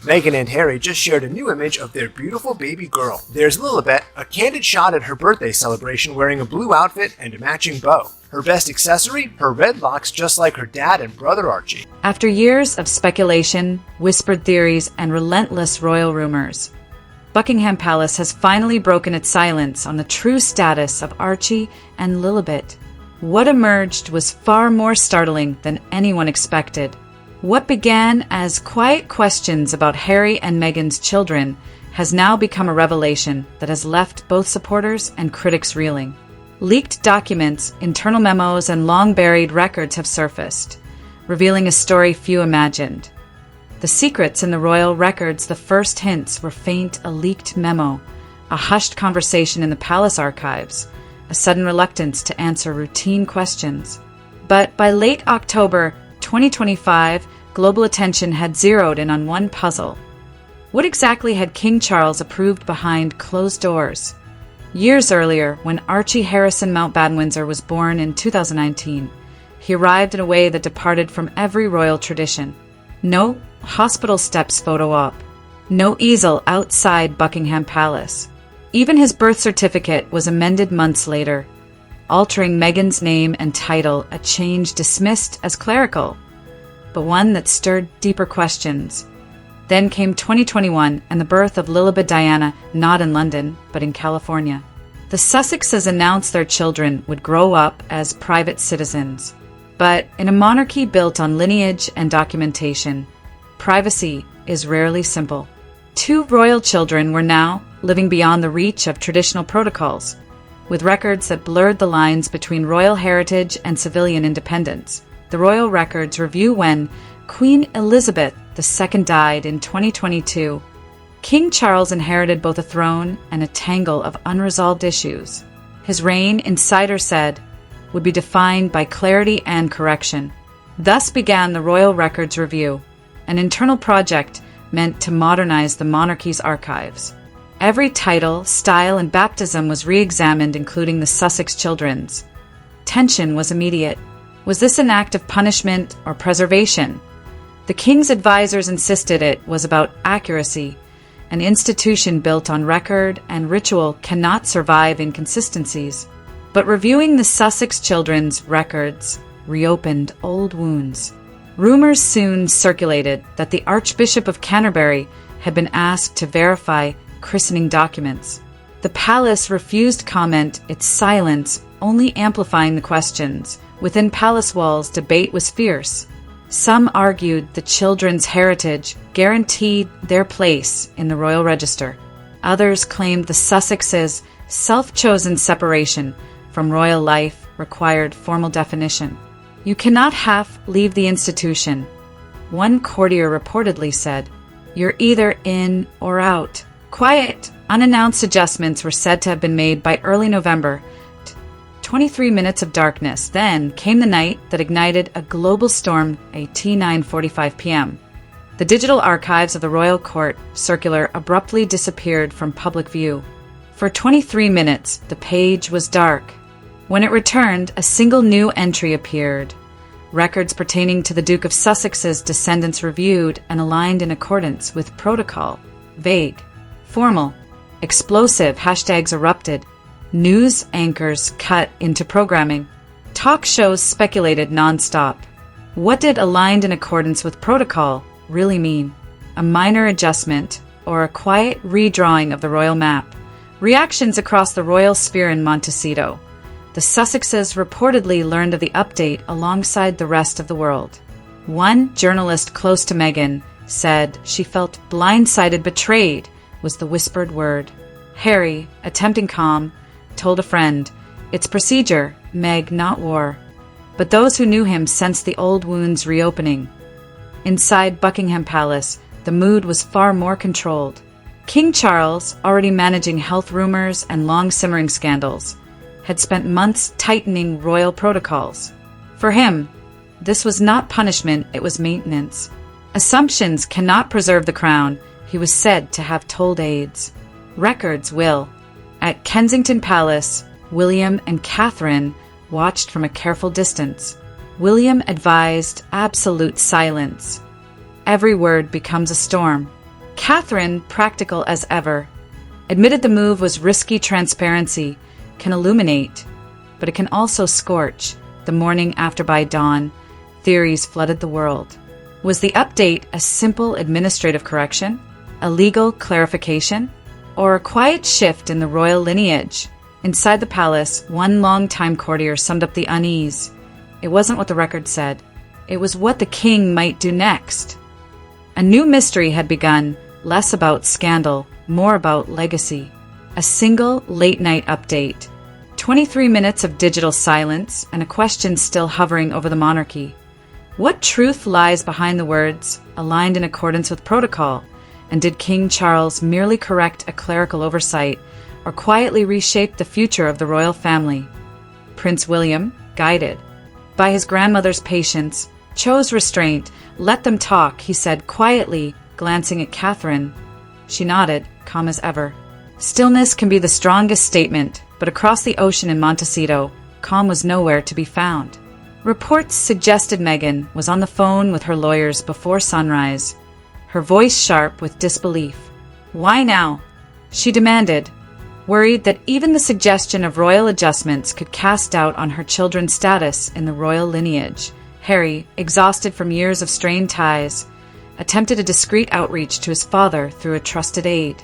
Meghan and Harry just shared a new image of their beautiful baby girl. There's Lilibet, a candid shot at her birthday celebration wearing a blue outfit and a matching bow. Her best accessory? Her red locks, just like her dad and brother Archie. After years of speculation, whispered theories, and relentless royal rumors, Buckingham Palace has finally broken its silence on the true status of Archie and Lilibet. What emerged was far more startling than anyone expected. What began as quiet questions about Harry and Meghan's children has now become a revelation that has left both supporters and critics reeling. Leaked documents, internal memos, and long-buried records have surfaced, revealing a story few imagined. The secrets in the royal records, the first hints were faint, a leaked memo, a hushed conversation in the palace archives, a sudden reluctance to answer routine questions. But by late October 2025, global attention had zeroed in on one puzzle. What exactly had King Charles approved behind closed doors? Years earlier, when Archie Harrison Mountbatten Windsor was born in 2019, he arrived in a way that departed from every royal tradition. No hospital steps photo op. No easel outside Buckingham Palace. Even his birth certificate was amended months later, altering Meghan's name and title, a change dismissed as clerical, but one that stirred deeper questions. Then came 2021 and the birth of Lilibet Diana, not in London, but in California. The Sussexes announced their children would grow up as private citizens. But in a monarchy built on lineage and documentation, privacy is rarely simple. Two royal children were now living beyond the reach of traditional protocols, with records that blurred the lines between royal heritage and civilian independence. The royal records review when Queen Elizabeth II died in 2022. King Charles inherited both a throne and a tangle of unresolved issues. His reign, insiders said, would be defined by clarity and correction. Thus began the Royal Records Review, an internal project meant to modernize the monarchy's archives. Every title, style, and baptism was re-examined, including the Sussex children's. Tension was immediate. Was this an act of punishment or preservation? The king's advisors insisted it was about accuracy. An institution built on record and ritual cannot survive inconsistencies. But reviewing the Sussex children's records reopened old wounds. Rumors soon circulated that the Archbishop of Canterbury had been asked to verify christening documents. The palace refused comment, its silence only amplifying the questions. Within palace walls, debate was fierce. Some argued the children's heritage guaranteed their place in the royal register. Others claimed the Sussexes' self-chosen separation from royal life required formal definition. You cannot half leave the institution. One courtier reportedly said, "You're either in or out." Quiet, unannounced adjustments were said to have been made by early November. 23 minutes of darkness. Then came the night that ignited a global storm at T9:45 p.m. The digital archives of the royal court circular abruptly disappeared from public view. For 23 minutes, the page was dark. When it returned, a single new entry appeared. Records pertaining to the Duke of Sussex's descendants reviewed and aligned in accordance with protocol. Vague. Formal. Explosive. Hashtags erupted. News anchors cut into programming. Talk shows speculated nonstop. What did aligned in accordance with protocol really mean? A minor adjustment or a quiet redrawing of the royal map? Reactions across the royal sphere in Montecito. The Sussexes reportedly learned of the update alongside the rest of the world. One journalist close to Meghan said she felt blindsided, betrayed was the whispered word. Harry, attempting calm, told a friend, "It's procedure, Meg, not war." But those who knew him sensed the old wounds reopening. Inside Buckingham Palace, the mood was far more controlled. King Charles, already managing health rumors and long-simmering scandals, had spent months tightening royal protocols. For him, this was not punishment, it was maintenance. Assumptions cannot preserve the crown, he was said to have told aides. Records will. At Kensington Palace, William and Catherine watched from a careful distance. William advised absolute silence. Every word becomes a storm. Catherine, practical as ever, admitted the move was risky. Transparency can illuminate, but it can also scorch. The morning after by dawn, theories flooded the world. Was the update a simple administrative correction, a legal clarification, or a quiet shift in the royal lineage? Inside the palace, one long-time courtier summed up the unease. It wasn't what the record said. It was what the king might do next. A new mystery had begun, less about scandal, more about legacy. A single late-night update. 23 minutes of digital silence, and a question still hovering over the monarchy. What truth lies behind the words, aligned in accordance with protocol? And did King Charles merely correct a clerical oversight, or quietly reshape the future of the royal family? Prince William, guided by his grandmother's patience, chose restraint. Let them talk, he said quietly, glancing at Catherine. She nodded, calm as ever. Stillness can be the strongest statement, but across the ocean in Montecito, calm was nowhere to be found. Reports suggested Meghan was on the phone with her lawyers before sunrise, her voice sharp with disbelief. Why now? She demanded, worried that even the suggestion of royal adjustments could cast doubt on her children's status in the royal lineage. Harry, exhausted from years of strained ties, attempted a discreet outreach to his father through a trusted aide.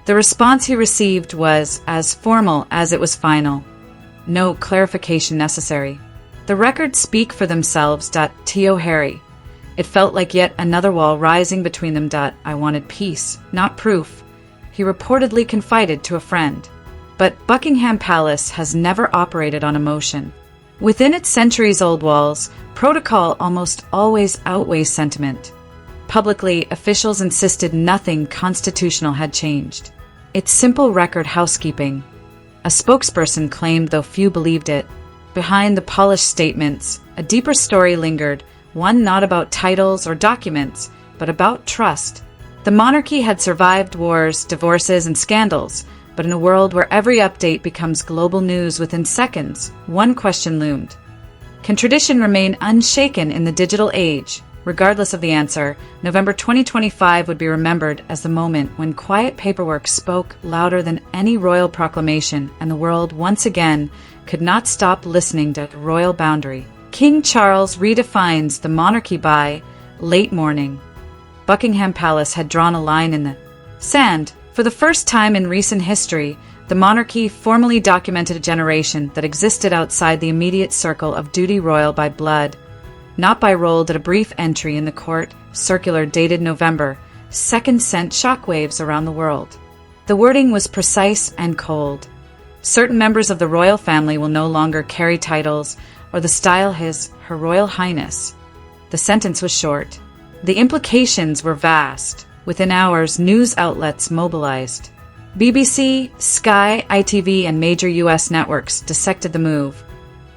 The response he received was as formal as it was final. No clarification necessary. The records speak for themselves. T.O. Harry. It felt like yet another wall rising between them. I wanted peace, not proof, he reportedly confided to a friend. But Buckingham Palace has never operated on emotion. Within its centuries-old walls, protocol almost always outweighs sentiment. Publicly, officials insisted nothing constitutional had changed. It's simple record housekeeping. A spokesperson claimed, though few believed it. Behind the polished statements, a deeper story lingered, one not about titles or documents, but about trust. The monarchy had survived wars, divorces, and scandals, but in a world where every update becomes global news within seconds, one question loomed. Can tradition remain unshaken in the digital age? Regardless of the answer, November 2025 would be remembered as the moment when quiet paperwork spoke louder than any royal proclamation, and the world once again could not stop listening to the royal boundary. King Charles redefines the monarchy by late morning. Buckingham Palace had drawn a line in the sand. For the first time in recent history, the monarchy formally documented a generation that existed outside the immediate circle of duty royal by blood. Not by roll did a brief entry in the court circular dated November 2nd sent shockwaves around the world. The wording was precise and cold. Certain members of the royal family will no longer carry titles or the style Her Royal Highness. The sentence was short. The implications were vast. Within hours, news outlets mobilized. BBC, Sky, ITV, and major U.S. networks dissected the move,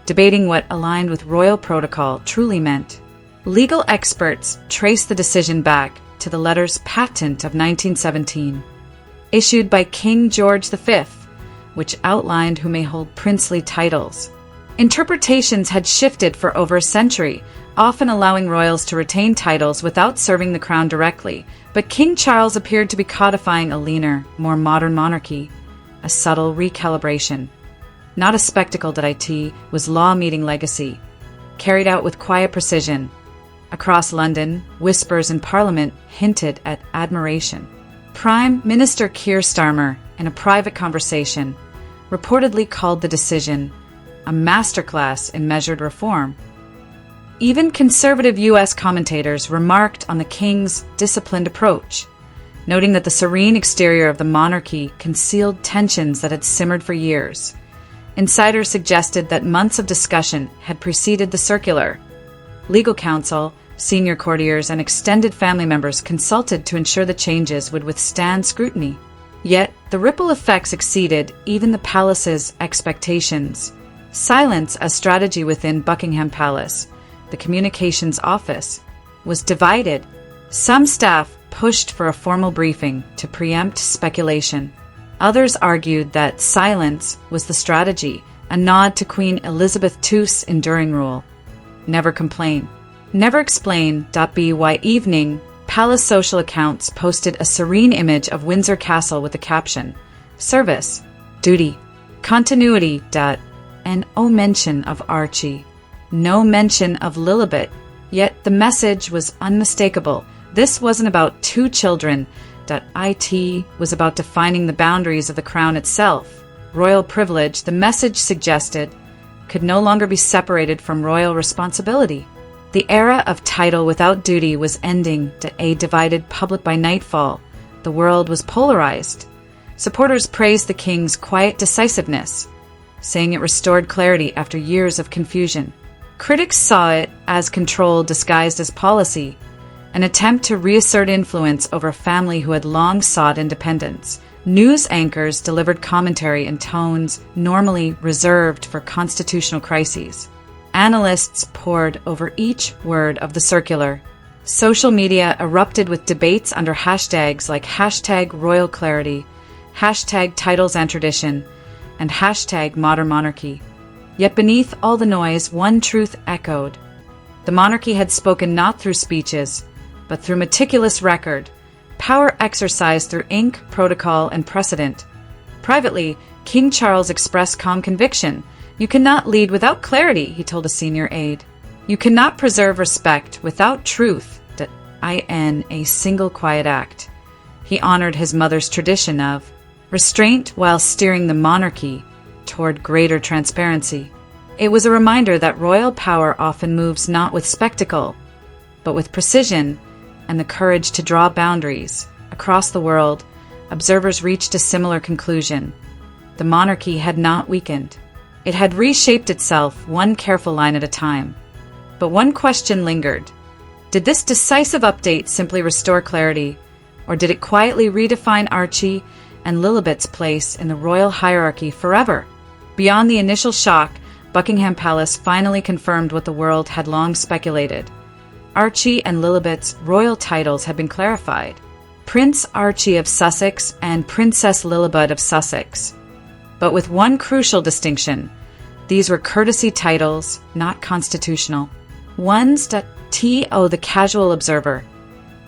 debating what aligned with royal protocol truly meant. Legal experts traced the decision back to the letter's patent of 1917, issued by King George V, which outlined who may hold princely titles. Interpretations had shifted for over a century, often allowing royals to retain titles without serving the crown directly, but King Charles appeared to be codifying a leaner, more modern monarchy, a subtle recalibration. Not a spectacle was law meeting legacy, carried out with quiet precision. Across London, whispers in Parliament hinted at admiration. Prime Minister Keir Starmer, in a private conversation, reportedly called the decision a masterclass in measured reform. Even conservative U.S. commentators remarked on the king's disciplined approach, noting that the serene exterior of the monarchy concealed tensions that had simmered for years. Insiders suggested that months of discussion had preceded the circular. Legal counsel, senior courtiers, and extended family members consulted to ensure the changes would withstand scrutiny. Yet, the ripple effects exceeded even the palace's expectations. Silence as strategy within Buckingham Palace, the communications office, was divided. Some staff pushed for a formal briefing to preempt speculation. Others argued that silence was the strategy, a nod to Queen Elizabeth II's enduring rule. Never complain. Never explain. Why evening palace social accounts posted a serene image of Windsor Castle with the caption, "Service, duty, continuity, and no mention of Archie. No mention of Lilibet." Yet the message was unmistakable. This wasn't about two children. It was about defining the boundaries of the crown itself. Royal privilege, the message suggested, could no longer be separated from royal responsibility. The era of title without duty was ending. A divided public by nightfall. The world was polarized. Supporters praised the king's quiet decisiveness, saying it restored clarity after years of confusion. Critics saw it as control disguised as policy, an attempt to reassert influence over a family who had long sought independence. News anchors delivered commentary in tones normally reserved for constitutional crises. Analysts pored over each word of the circular. Social media erupted with debates under hashtags like #RoyalClarity, #Titles and Tradition, and #Modern Monarchy. Yet beneath all the noise, one truth echoed. The monarchy had spoken not through speeches, but through meticulous record, power exercised through ink, protocol, and precedent. Privately, King Charles expressed calm conviction. "You cannot lead without clarity," he told a senior aide. "You cannot preserve respect without truth." A single quiet act. He honored his mother's tradition of restraint while steering the monarchy toward greater transparency. It was a reminder that royal power often moves not with spectacle, but with precision and the courage to draw boundaries. Across the world, observers reached a similar conclusion. The monarchy had not weakened. It had reshaped itself one careful line at a time. But one question lingered. Did this decisive update simply restore clarity, or did it quietly redefine Archie and Lilibet's place in the royal hierarchy forever? Beyond the initial shock, Buckingham Palace finally confirmed what the world had long speculated. Archie and Lilibet's royal titles had been clarified. Prince Archie of Sussex and Princess Lilibet of Sussex. But with one crucial distinction. These were courtesy titles, not constitutional. Ones that the casual observer.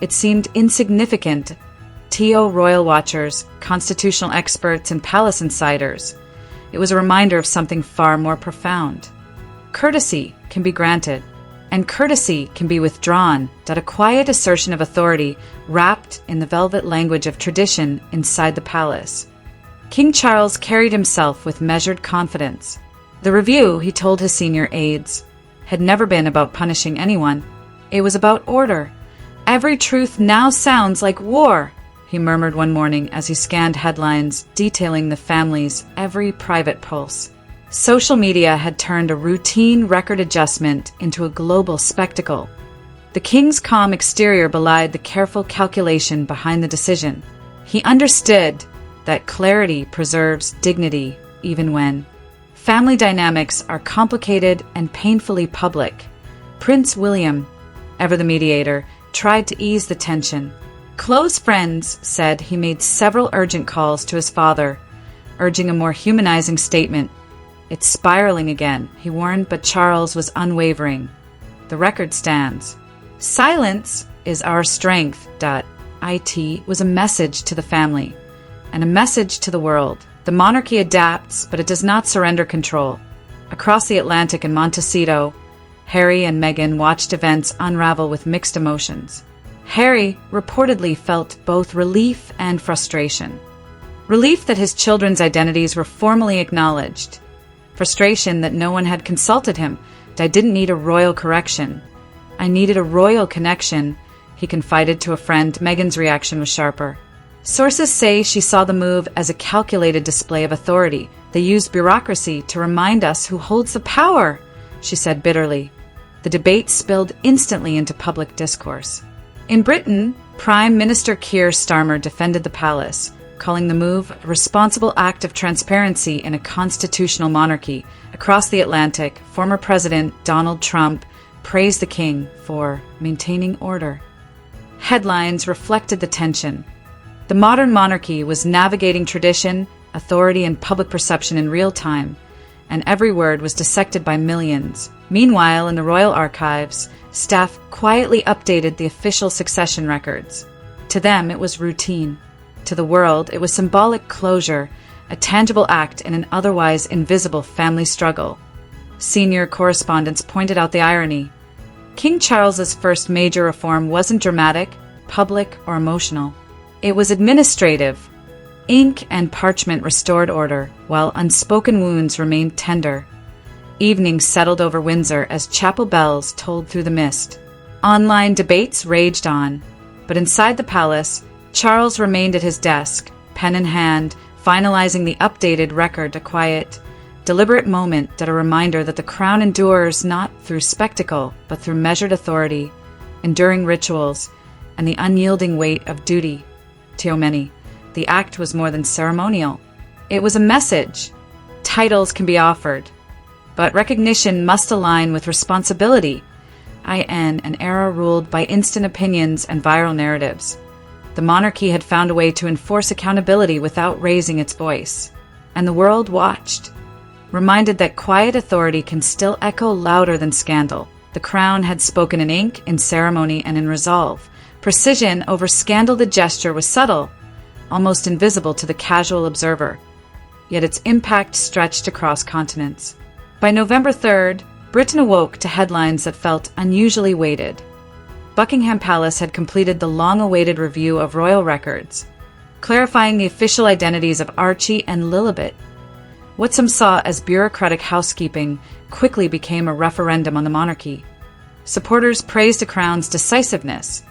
It seemed insignificant. Royal watchers, constitutional experts, and palace insiders. It was a reminder of something far more profound. Courtesy can be granted, and courtesy can be withdrawn. A quiet assertion of authority wrapped in the velvet language of tradition inside the palace. King Charles carried himself with measured confidence. The review, he told his senior aides, had never been about punishing anyone. It was about order. "Every truth now sounds like war," he murmured one morning as he scanned headlines detailing the family's every private pulse. Social media had turned a routine record adjustment into a global spectacle. The king's calm exterior belied the careful calculation behind the decision. He understood that clarity preserves dignity even when family dynamics are complicated and painfully public. Prince William, ever the mediator, tried to ease the tension. Close friends said he made several urgent calls to his father, urging a more humanizing statement. "It's spiraling again," he warned, but Charles was unwavering. "The record stands. Silence is our strength." It was a message to the family and a message to the world. The monarchy adapts, but it does not surrender control. Across the Atlantic in Montecito, Harry and Meghan watched events unravel with mixed emotions. Harry reportedly felt both relief and frustration. Relief that his children's identities were formally acknowledged. Frustration that no one had consulted him. "I didn't need a royal correction. I needed a royal connection," he confided to a friend. Meghan's reaction was sharper. Sources say she saw the move as a calculated display of authority. "They used bureaucracy to remind us who holds the power," she said bitterly. The debate spilled instantly into public discourse. In Britain, Prime Minister Keir Starmer defended the palace, calling the move a responsible act of transparency in a constitutional monarchy. Across the Atlantic, former President Donald Trump praised the king for maintaining order. Headlines reflected the tension. The modern monarchy was navigating tradition, authority, and public perception in real time, and every word was dissected by millions. Meanwhile, in the royal archives, staff quietly updated the official succession records. To them, it was routine. To the world, it was symbolic closure, a tangible act in an otherwise invisible family struggle. Senior correspondents pointed out the irony. King Charles's first major reform wasn't dramatic, public, or emotional. It was administrative. Ink and parchment restored order, while unspoken wounds remained tender. Evenings settled over Windsor as chapel bells tolled through the mist. Online debates raged on, but inside the palace, Charles remained at his desk, pen in hand, finalizing the updated record, a quiet, deliberate moment, a reminder that the crown endures not through spectacle, but through measured authority, enduring rituals, and the unyielding weight of duty. To many, the act was more than ceremonial. It was a message. Titles can be offered, but recognition must align with responsibility. An era ruled by instant opinions and viral narratives. The monarchy had found a way to enforce accountability without raising its voice. And the world watched, reminded that quiet authority can still echo louder than scandal. The crown had spoken in ink, in ceremony, and in resolve. Precision over scandal. The gesture was subtle, almost invisible to the casual observer, yet its impact stretched across continents. By November 3rd, Britain awoke to headlines that felt unusually weighted. Buckingham Palace had completed the long-awaited review of royal records, clarifying the official identities of Archie and Lilibet. What some saw as bureaucratic housekeeping quickly became a referendum on the monarchy. Supporters praised the crown's decisiveness.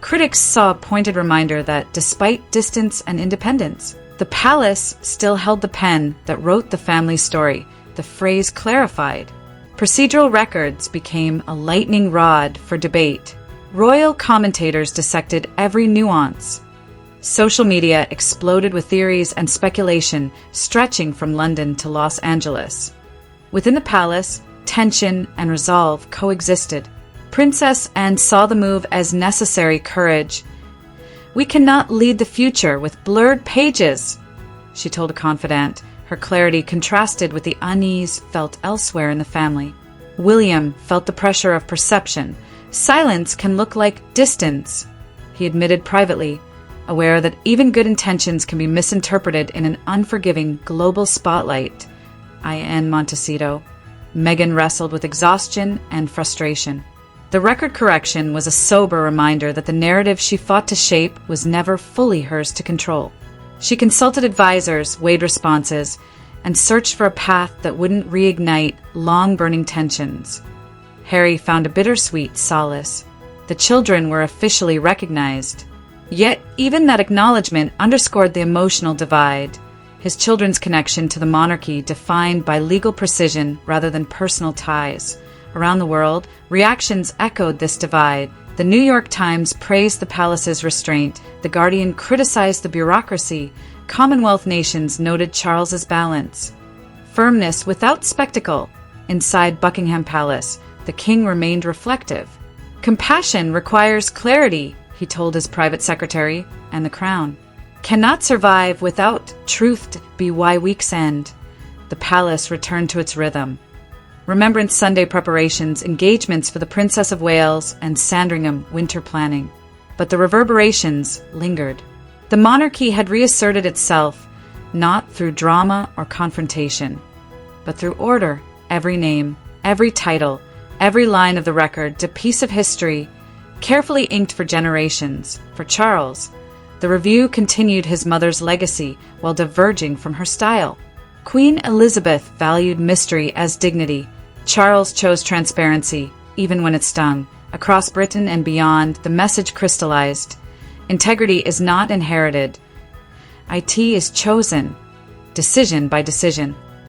Critics saw a pointed reminder that, despite distance and independence, the palace still held the pen that wrote the family story. The phrase clarified. Procedural records became a lightning rod for debate. Royal commentators dissected every nuance. Social media exploded with theories and speculation stretching from London to Los Angeles. Within the palace, tension and resolve coexisted. Princess Anne saw the move as necessary courage. "We cannot lead the future with blurred pages," she told a confidant. Her clarity contrasted with the unease felt elsewhere in the family. William felt the pressure of perception. Silence can look like distance, he admitted privately, aware that even good intentions can be misinterpreted in an unforgiving global spotlight. In Montecito, Meghan wrestled with exhaustion and frustration. The record correction was a sober reminder that the narrative she fought to shape was never fully hers to control. She consulted advisors, weighed responses, and searched for a path that wouldn't reignite long-burning tensions. Harry found a bittersweet solace. The children were officially recognized. Yet even that acknowledgement underscored the emotional divide. His children's connection to the monarchy defined by legal precision rather than personal ties. Around the world, reactions echoed this divide. The New York Times praised the palace's restraint. The Guardian criticized the bureaucracy. Commonwealth nations noted Charles's balance. Firmness without spectacle. Inside Buckingham Palace, the king remained reflective. "Compassion requires clarity," he told his private secretary, and the crown cannot survive without truth be why weeks end. The palace returned to its rhythm. Remembrance Sunday preparations, engagements for the Princess of Wales and Sandringham winter planning. But the reverberations lingered. The monarchy had reasserted itself, not through drama or confrontation, but through order. Every name, every title, every line of the record, a piece of history, carefully inked for generations. For Charles, the review continued his mother's legacy while diverging from her style. Queen Elizabeth valued mystery as dignity. Charles chose transparency, even when it stung. Across Britain and beyond, the message crystallized. Integrity is not inherited. It is chosen, decision by decision.